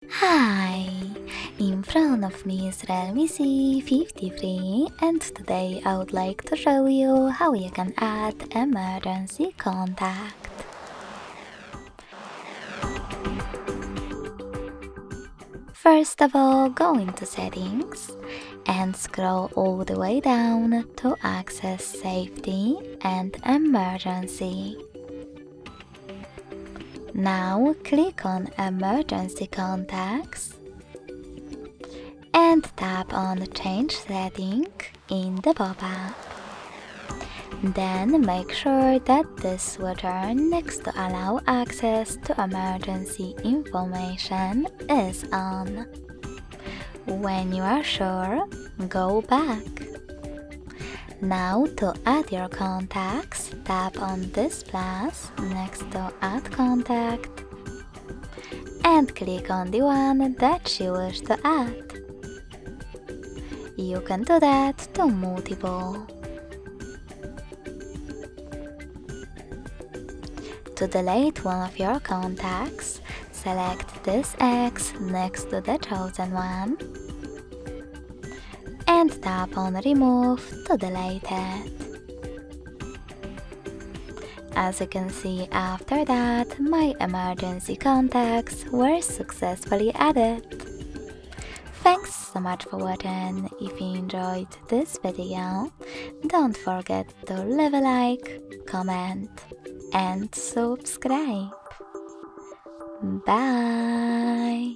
Hi! In front of me is Realme C53 and today I would like to show you how you can add emergency contact. First of all, go into settings and scroll all the way down to access safety and emergency. Now click on emergency contacts and tap on change setting in the pop-up. Then make sure that the switcher next to allow access to emergency information is on. When you are sure, go back. Now to add your contacts, tap on this plus next to add contact and click on the one that you wish to add. You can do that to multiple. To delete one of your contacts, select this X next to the chosen one and tap on remove to delete it. As you can see, after that, my emergency contacts were successfully added. Thanks so much for watching. If you enjoyed this video, don't forget to leave a like, comment and subscribe. Bye!